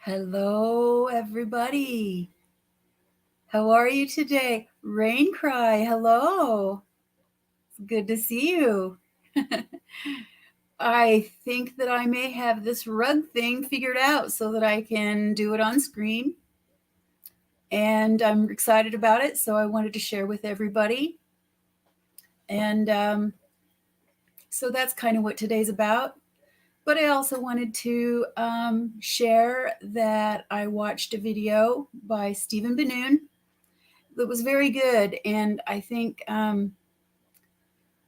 Hello, everybody. How are you today? Rain Cry, hello. It's good to see you. I think that I may have this rug thing figured out so that I can do it on screen. And I'm excited about it, so I wanted to share with everybody. And so that's kind of what today's about. But I also wanted to share that I watched a video by Stephen Benoon that was very good. And I think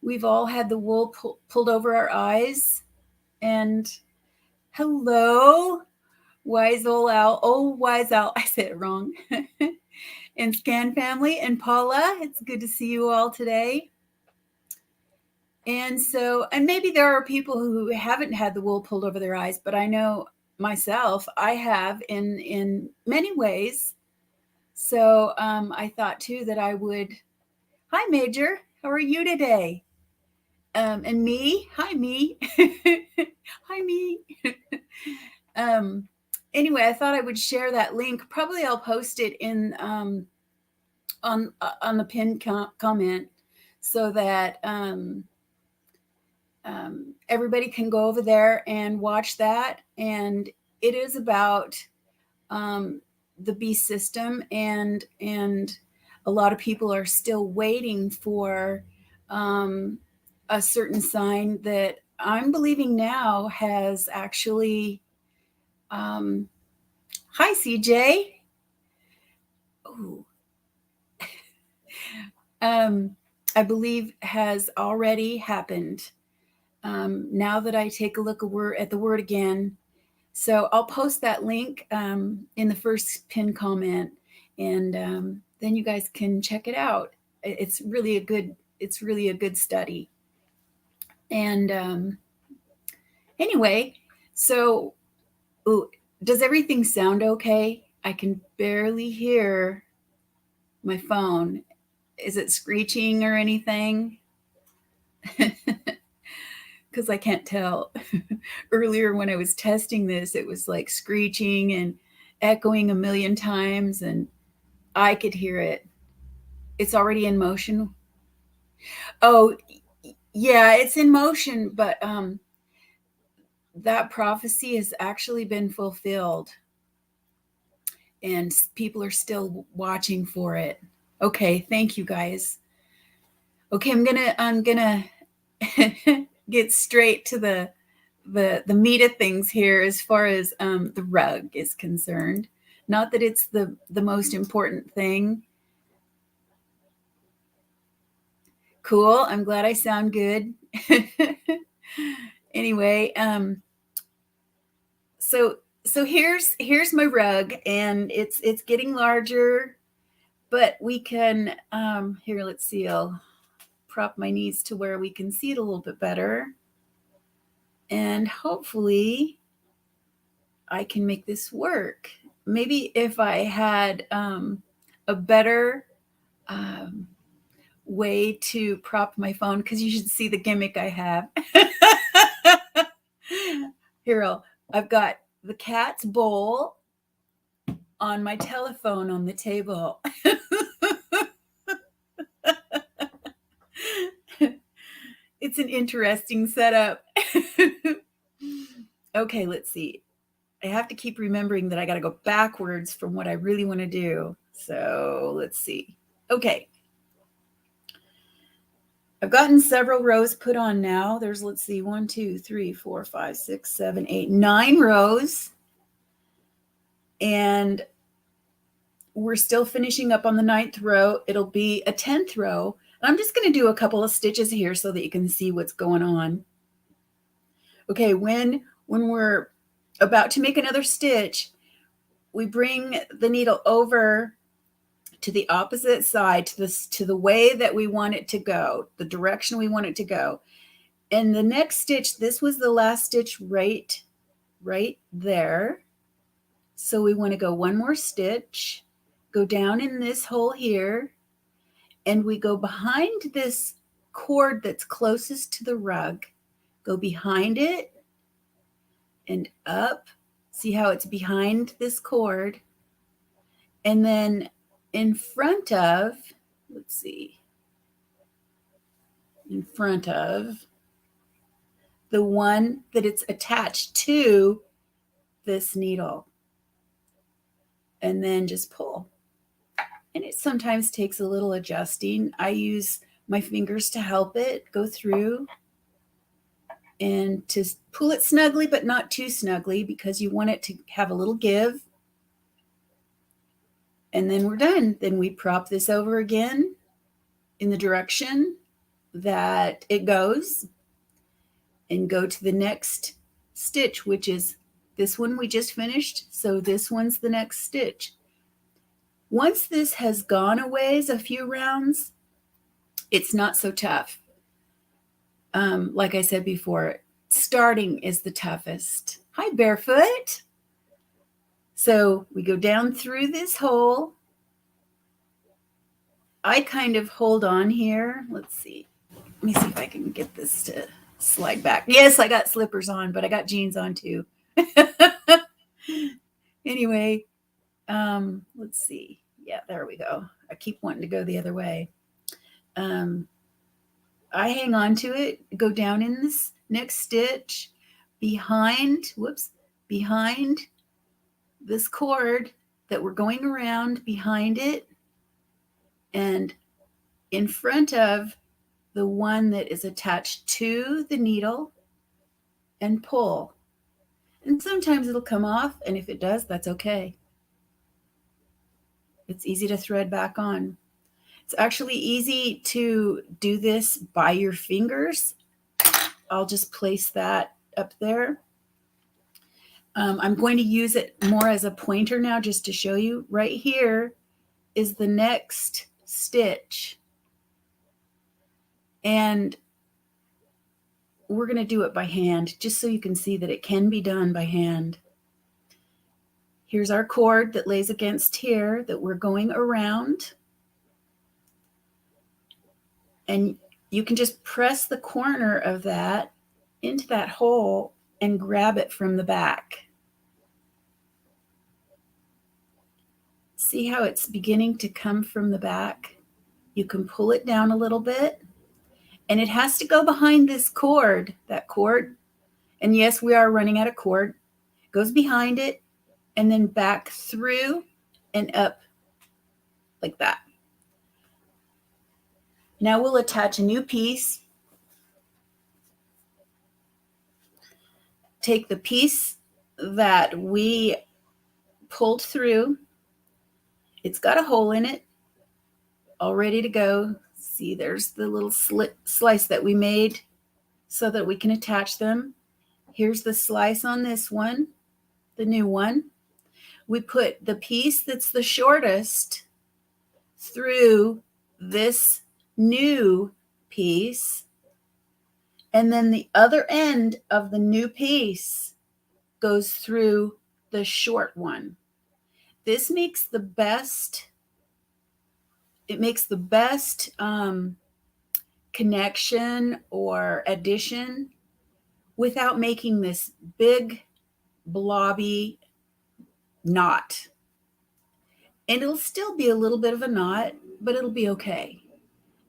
we've all had the wool pulled over our eyes. And hello, Wise Old Owl. Oh, Wise Owl. I said it wrong. And Scan Family and Paula, it's good to see you all today. And so, and maybe there are people who haven't had the wool pulled over their eyes, but I know myself, I have in many ways. So I thought too that I would. Hi, Major. How are you today? And me. Hi, me. Hi, me. um, anyway, I thought I would share that link. Probably I'll post it in on the pinned comment so that everybody can go over there and watch that. And it is about um, the beast system, and a lot of people are still waiting for um, a certain sign that I'm believing now has actually. Um, Hi, CJ. Ooh. um, I believe has already happened. Now that I take a look at the word again, so I'll post that link in the first pin comment, and then you guys can check it out. It's really a good study. And anyway, so ooh, does everything sound okay? I can barely hear my phone. Is it screeching or anything? Because I can't tell. Earlier when I was testing this, it was like screeching and echoing a million times, and I could hear it. It's already in motion. Oh, yeah, it's in motion, but that prophecy has actually been fulfilled, and people are still watching for it. Okay, thank you guys. Okay, I'm gonna get straight to the meat of things here as far as the rug is concerned. Not that it's the most important thing. Cool. I'm glad I sound good. Anyway, so here's my rug, and it's getting larger, but we can here. Let's see. I'll prop my knees to where we can see it a little bit better, and hopefully I can make this work. Maybe if I had a better um, way to prop my phone, because you should see the gimmick I have. Here, I've got the cat's bowl on my telephone on the table. It's an interesting setup. Okay, let's see. I have to keep remembering that I got to go backwards from what I really want to do. So let's see. Okay. I've gotten several rows put on now. There's, let's see, 1, 2, 3, 4, 5, 6, 7, 8, 9 rows. And we're still finishing up on the 9th row. It'll be a 10th row. And I'm just going to do a couple of stitches here so that you can see what's going on. Okay, when we're about to make another stitch, we bring the needle over to the opposite side, to the way that we want it to go, the direction we want it to go. And the next stitch, this was the last stitch right there. So we want to go one more stitch, go down in this hole here, and we go behind this cord that's closest to the rug, go behind it and up See how it's behind this cord? And then in front of, let's see, in front of the one that it's attached to this needle. And then just pull. And it sometimes takes a little adjusting. I use my fingers to help it go through and to pull it snugly, but not too snugly, because you want it to have a little give. And then we're done. Then we prop this over again in the direction that it goes and go to the next stitch, which is this one we just finished. So this one's the next stitch. Once this has gone a ways, a few rounds, it's not so tough. Like I said before, starting is the toughest. Hi, Barefoot. So we go down through this hole. I kind of hold on here. Let's see. Let me see if I can get this to slide back. Yes, I got slippers on, but I got jeans on too. Anyway, let's see. Yeah, there we go. I keep wanting to go the other way. I hang on to it, go down in this next stitch behind this cord that we're going around behind it and in front of the one that is attached to the needle, and pull. And sometimes it'll come off, and if it does, that's okay. It's easy to thread back on. It's actually easy to do this by your fingers. I'll just place that up there. I'm going to use it more as a pointer now just to show you. Right here is the next stitch. And we're going to do it by hand just so you can see that it can be done by hand. Here's our cord that lays against here that we're going around. And you can just press the corner of that into that hole and grab it from the back. See how it's beginning to come from the back? You can pull it down a little bit, and it has to go behind this cord, that cord. And yes, we are running out of cord. It goes behind it and then back through and up like that. Now we'll attach a new piece. Take the piece that we pulled through. It's got a hole in it, all ready to go. See, there's the little slice that we made so that we can attach them. Here's the slice on this one, the new one. We put the piece that's the shortest through this new piece, and then the other end of the new piece goes through the short one. This makes the best, connection or addition without making this big blobby knot. And it'll still be a little bit of a knot, but it'll be okay.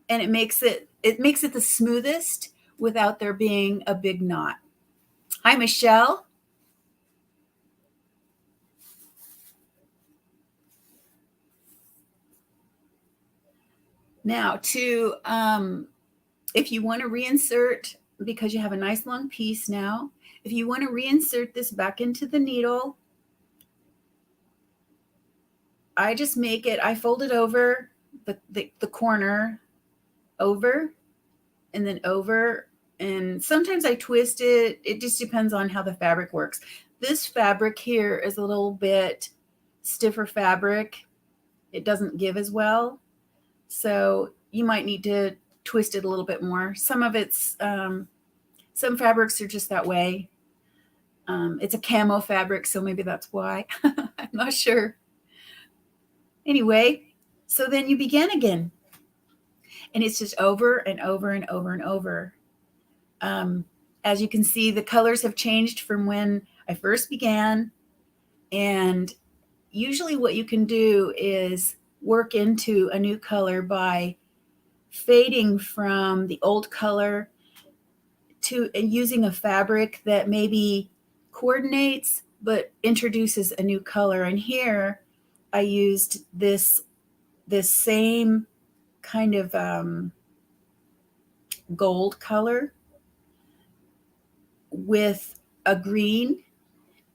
And it makes it the smoothest without there being a big knot. Hi, Michelle. Now to, if you want to reinsert, because you have a nice long piece now, if you want to reinsert this back into the needle, I just make it, I fold it over the corner over and then over. And sometimes I twist it. It just depends on how the fabric works. This fabric here is a little bit stiffer fabric. It doesn't give as well. So you might need to twist it a little bit more. Some of it's, some fabrics are just that way. It's a camo fabric, so maybe that's why. I'm not sure. Anyway, so then you begin again. And it's just over and over and over and over. As you can see, the colors have changed from when I first began And usually what you can do is work into a new color by fading from the old color to using a fabric that maybe coordinates but introduces a new color. And here I used this same kind of gold color with a green,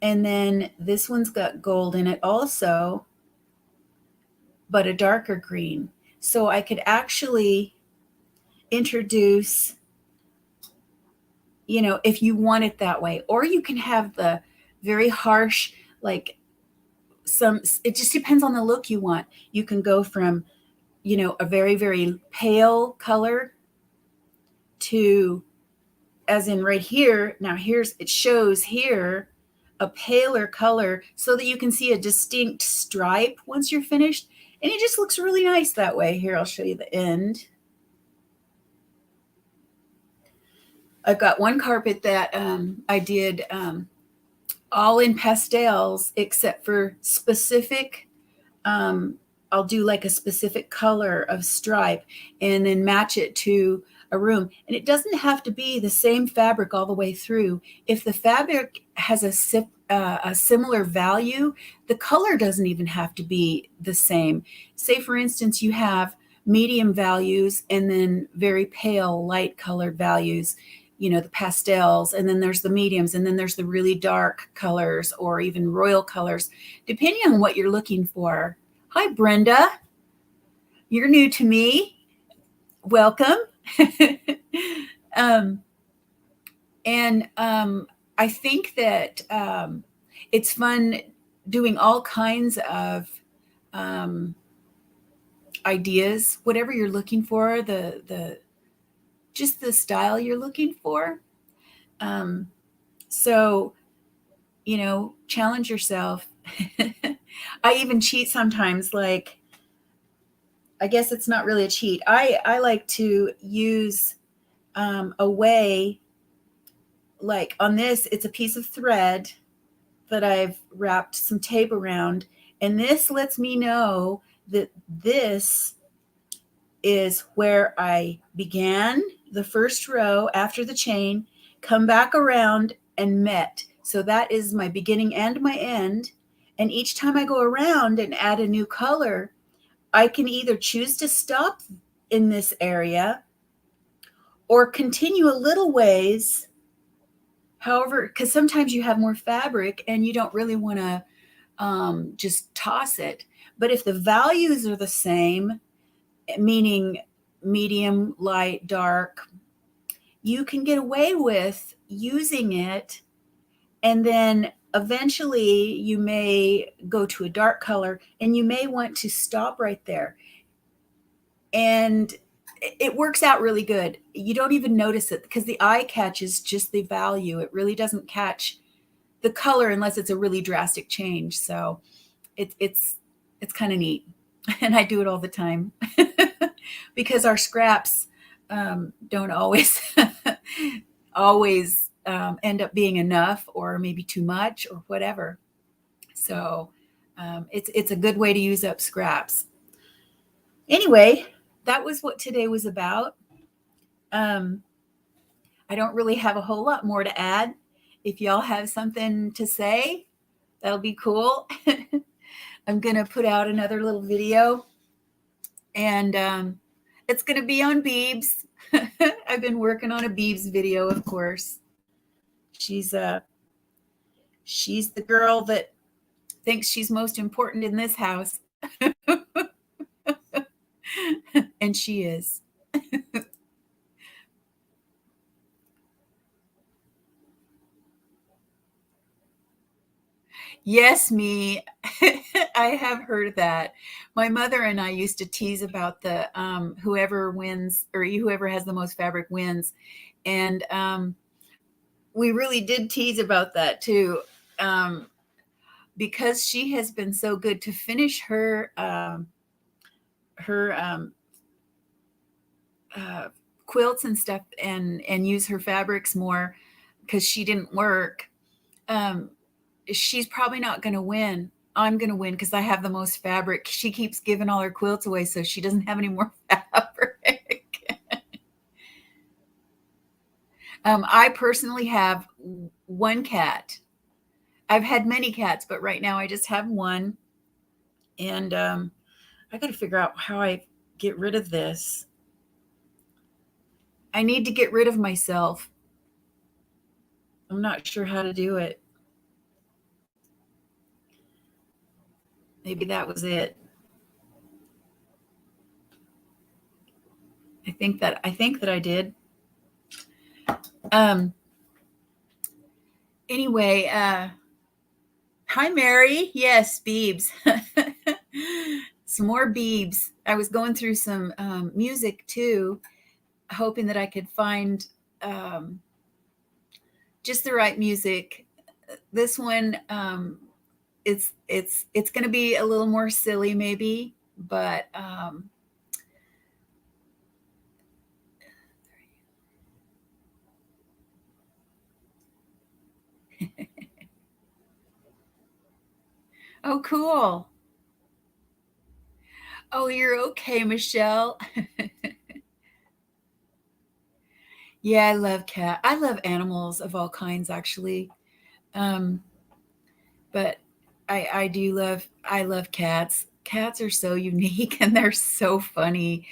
and then this one's got gold in it also, but a darker green. So I could actually introduce, if you want it that way, or you can have the very harsh, like it just depends on the look you want. You can go from, a very, very pale color to, as in right here. Now it shows here a paler color so that you can see a distinct stripe once you're finished. And it just looks really nice that way. Here, I'll show you the end. I've got one carpet that I did all in pastels, except for specific, I'll do like a specific color of stripe and then match it to a room. And it doesn't have to be the same fabric all the way through. If the fabric has a similar value, the color doesn't even have to be the same. Say, for instance, you have medium values and then very pale, light colored values, the pastels, and then there's the mediums, and then there's the really dark colors or even royal colors, depending on what you're looking for. Hi, Brenda. You're new to me. Welcome. I think that it's fun doing all kinds of ideas, whatever you're looking for, just the style you're looking for. So, challenge yourself. I even cheat sometimes. Like, I guess it's not really a cheat. I like to use a way, like on this, it's a piece of thread that I've wrapped some tape around. And this lets me know that this is where I began the first row after the chain, come back around and met. So that is my beginning and my end. And each time I go around and add a new color, I can either choose to stop in this area or continue a little ways. However, because sometimes you have more fabric and you don't really want to just toss it. But if the values are the same, meaning medium, light, dark, you can get away with using it. And then eventually you may go to a dark color and you may want to stop right there. And it works out really good. You don't even notice it because the eye catches just the value. It really doesn't catch the color unless it's a really drastic change. So it's kind of neat. And I do it all the time because our scraps don't always end up being enough, or maybe too much, or whatever. So it's a good way to use up scraps. Anyway, that was what today was about. I don't really have a whole lot more to add. If y'all have something to say, that'll be cool. I'm going to put out another little video, and it's going to be on Beebs. I've been working on a Beebs video, of course. She's the girl that thinks she's most important in this house. And she is. Yes, me. I have heard that. My mother and I used to tease about the whoever wins, or whoever has the most fabric wins. And we really did tease about that too. Because she has been so good to finish her quilts and stuff, and use her fabrics more, because she didn't work. she's probably not going to win. I'm going to win because I have the most fabric. She keeps giving all her quilts away, so she doesn't have any more fabric. I personally have one cat. I've had many cats, but right now I just have one. And I got to figure out how I get rid of this. I need to get rid of myself. I'm not sure how to do it. Maybe that was it. I think that I did. Anyway, hi Mary. Yes, Beebs. Some more Beebs. I was going through some music too, hoping that I could find just the right music. This one, it's going to be a little more silly maybe, but oh, cool. Oh, you're okay, Michelle. Yeah, I love cat. I love animals of all kinds, actually. Um, but I love cats. Cats are so unique and they're so funny.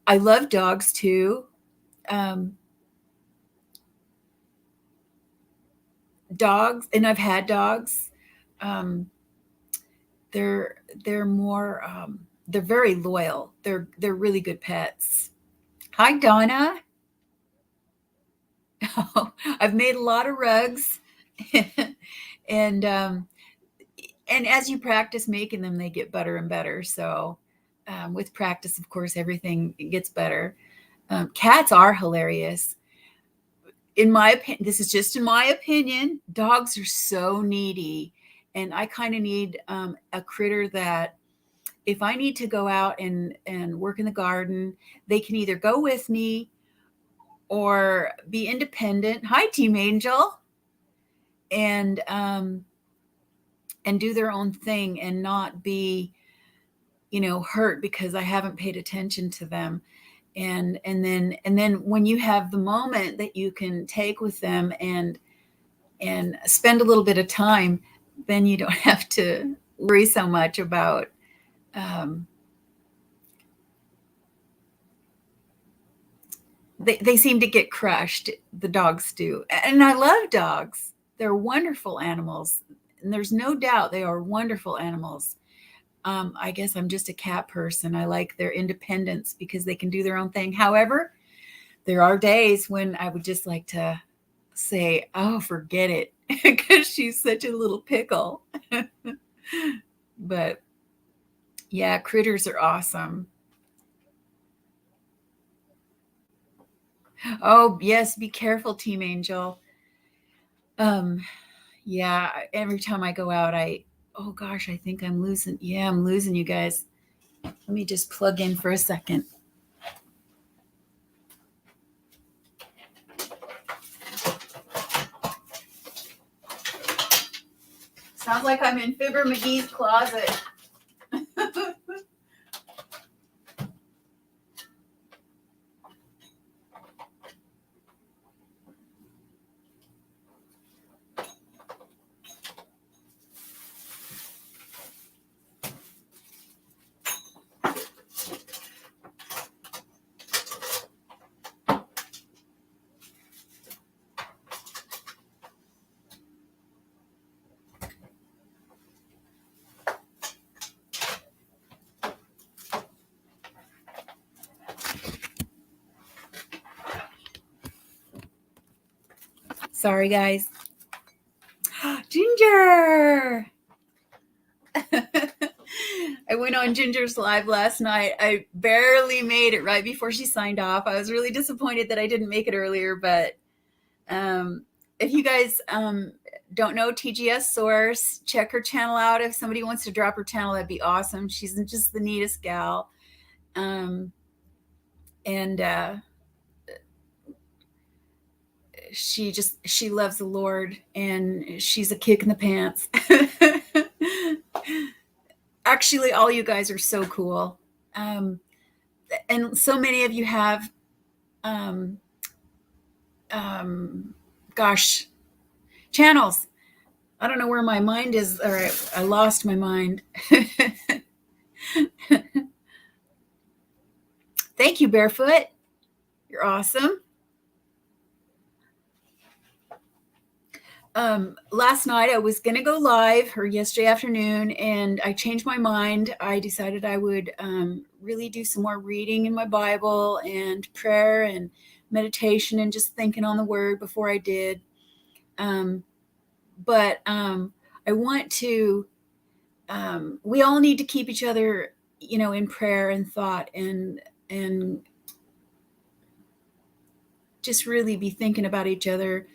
I love dogs too. Um, Dogs, and I've had dogs. Um, they're more they're very loyal. They're really good pets. Hi, Donna. I've made a lot of rugs, and as you practice making them, they get better and better. So, with practice, of course, everything gets better. Cats are hilarious. In my opinion, this is just in my opinion, dogs are so needy. And I kind of need a critter that if I need to go out and work in the garden, they can either go with me or be independent. Hi, Team Angel. And and do their own thing and not be, hurt because I haven't paid attention to them. And then when you have the moment that you can take with them and spend a little bit of time, then you don't have to worry so much about um, they seem to get crushed. The dogs do. And I love dogs. They're wonderful animals. And there's no doubt they are wonderful animals. I guess I'm just a cat person. I like their independence because they can do their own thing. However, there are days when I would just like to say, oh, forget it, because she's such a little pickle. But yeah, critters are awesome. Oh, yes, be careful, Team Angel. Um, yeah, every time I go out, oh gosh, I think I'm losing. Yeah, I'm losing you guys. Let me just plug in for a second. Sounds like I'm in Fibber McGee's closet. Sorry, guys. Ginger! I went on Ginger's live last night. I barely made it right before she signed off. I was really disappointed that I didn't make it earlier, but if you guys don't know TGS Source, check her channel out. If somebody wants to drop her channel, that'd be awesome. She's just the neatest gal. And she loves the Lord, and she's a kick in the pants. Actually, all you guys are so cool. And so many of you have, um, um, gosh, channels. I don't know where my mind is, or I lost my mind. Thank you, Barefoot. You're awesome. Last night I was going to go live, or yesterday afternoon, and I changed my mind. I decided I would really do some more reading in my Bible and prayer and meditation and just thinking on the word before I did. But I want to, we all need to keep each other, in prayer and thought, and just really be thinking about each other.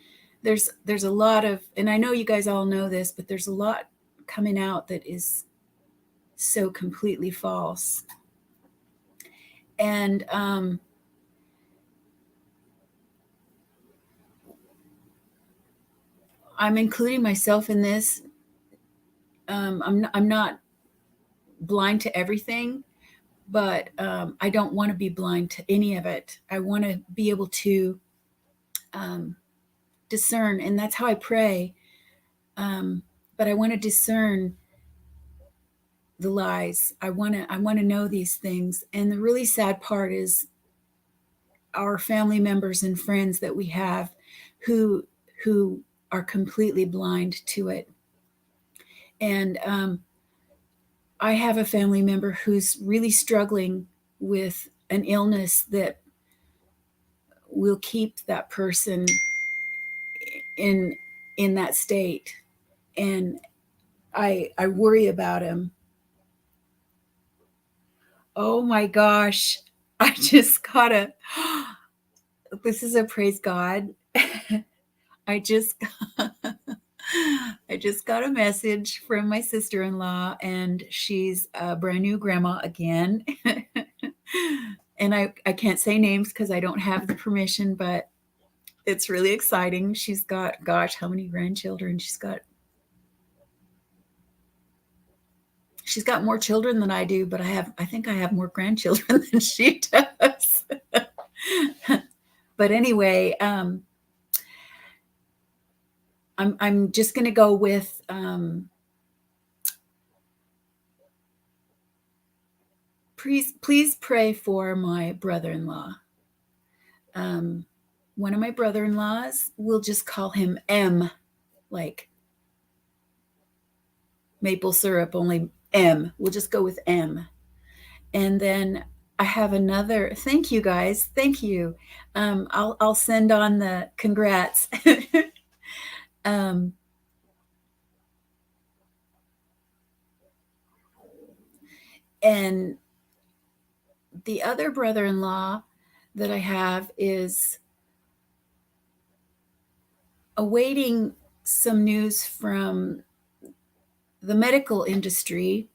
There's a lot of, and I know you guys all know this, but there's a lot coming out that is so completely false. And I'm including myself in this. I'm not blind to everything, but I don't want to be blind to any of it. I want to be able to discern, and that's how I pray. But I want to discern the lies. I want to know these things. And the really sad part is our family members and friends that we have who are completely blind to it. And I have a family member who's really struggling with an illness that will keep that person in that state. And I worry about him. Oh my gosh. I just gotta, this is a praise God. I just I just got a message from my sister-in-law, and she's a brand new grandma again. And I can't say names because I don't have the permission, but it's really exciting. She's got, gosh, how many grandchildren? She's got more children than I do, but I think I have more grandchildren than she does. But anyway, I'm just going to go with please pray for my brother-in-law. One of my brother-in-laws, we'll just call him M, like maple syrup, only M. We'll just go with M. And then I have another. Thank you guys. Thank you. I'll send on the congrats. And the other brother-in-law that I have is awaiting some news from the medical industry.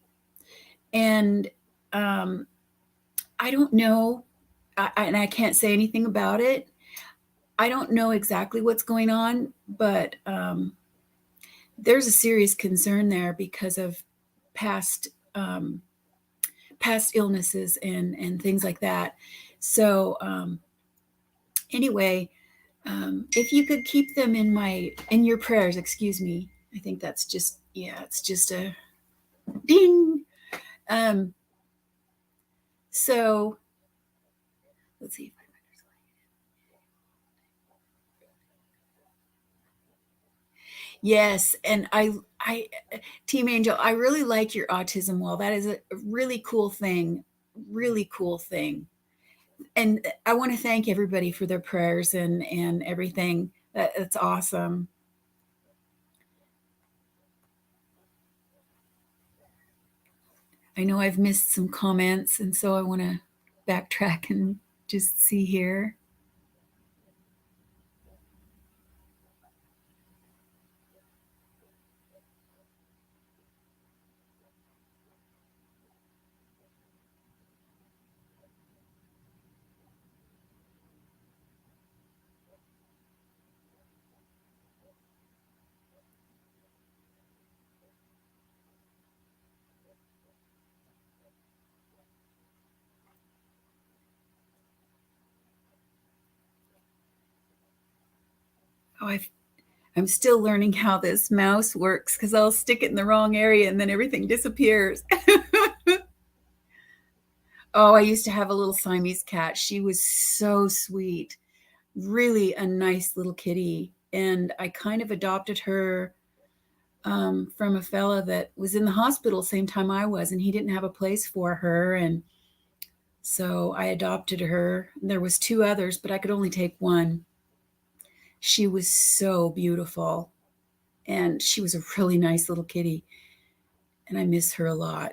And I don't know, and I can't say anything about it. I don't know exactly what's going on, but there's a serious concern there because of past illnesses and things like that. So anyway, if you could keep them in your prayers, excuse me. I think that's just, yeah, it's just a ding. So let's see if I Yes, and Team Angel, I really like your autism wall. That is a really cool thing. Really cool thing. And I want to thank everybody for their prayers and everything. That's awesome. I know I've missed some comments, and so I want to backtrack and just see here. I'm still learning how this mouse works because I'll stick it in the wrong area and then everything disappears. Oh, I used to have a little Siamese cat. She was so sweet, really a nice little kitty. And I kind of adopted her from a fella that was in the hospital same time I was, and he didn't have a place for her. And so I adopted her. There was 2 others, but I could only take one. She was so beautiful, and she was a really nice little kitty, and I miss her a lot.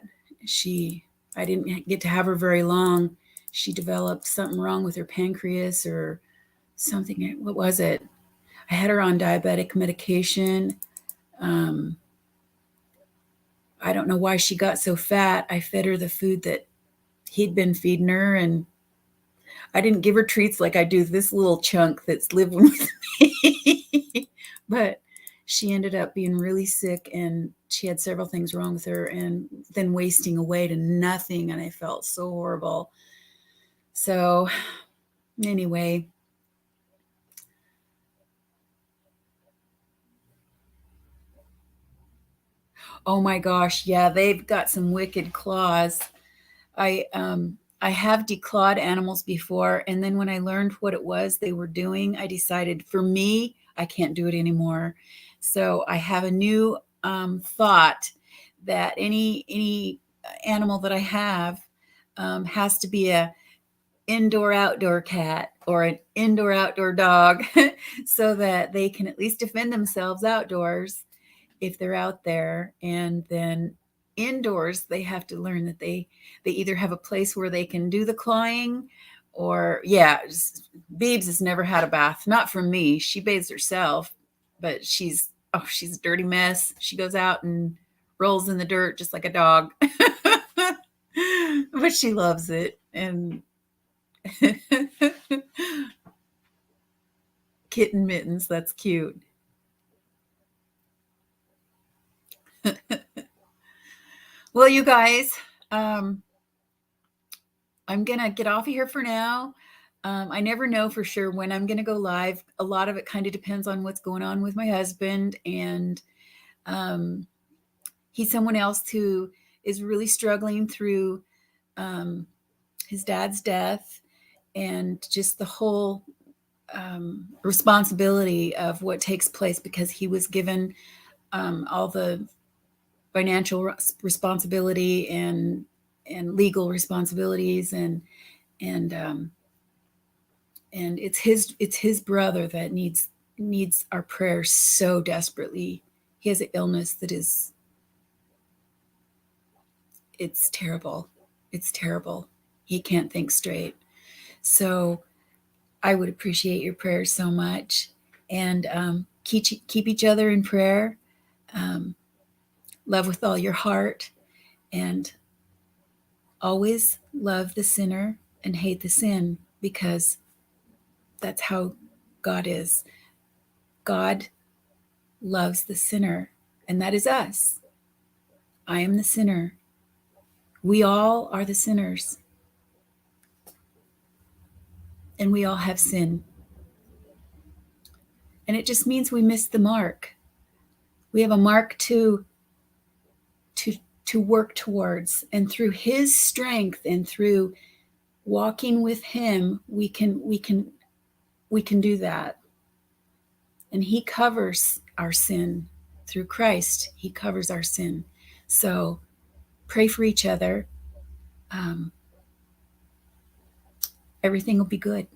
I didn't get to have her very long. She developed something wrong with her pancreas or something. What was it? I had her on diabetic medication. I don't know why she got so fat. I fed her the food that he'd been feeding her, and I didn't give her treats like I do this little chunk that's living with me. But she ended up being really sick, and she had several things wrong with her, and then wasting away to nothing, and I felt so horrible. So anyway, oh my gosh, yeah, they've got some wicked claws. I have declawed animals before, and then when I learned what it was they were doing, I decided for me, I can't do it anymore. So I have a new thought that any animal that I have has to be a indoor-outdoor cat or an indoor-outdoor dog so that they can at least defend themselves outdoors if they're out there. And then indoors, they have to learn that they either have a place where they can do the clawing or, yeah, Beebs has never had a bath. Not from me. She bathes herself, but she's a dirty mess. She goes out and rolls in the dirt just like a dog. But she loves it. And kitten mittens, that's cute. Well, you guys, I'm gonna get off of here for now. I never know for sure when I'm gonna go live. A lot of it kind of depends on what's going on with my husband, and um, he's someone else who is really struggling through his dad's death and just the whole responsibility of what takes place because he was given all the financial responsibility and legal responsibilities and and it's his brother that needs our prayers so desperately. He has an illness that it's terrible. It's terrible. He can't think straight. So I would appreciate your prayers so much, and keep each other in prayer. Um, love with all your heart, and always love the sinner and hate the sin, because that's how God is. God loves the sinner, and that is us. I am the sinner. We all are the sinners, and we all have sin. And it just means we missed the mark. We have a mark to work towards, and through his strength and through walking with him, we can do that. And he covers our sin through Christ. He covers our sin. So pray for each other. Everything will be good.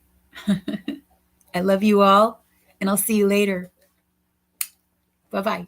I love you all, and I'll see you later. Bye-bye.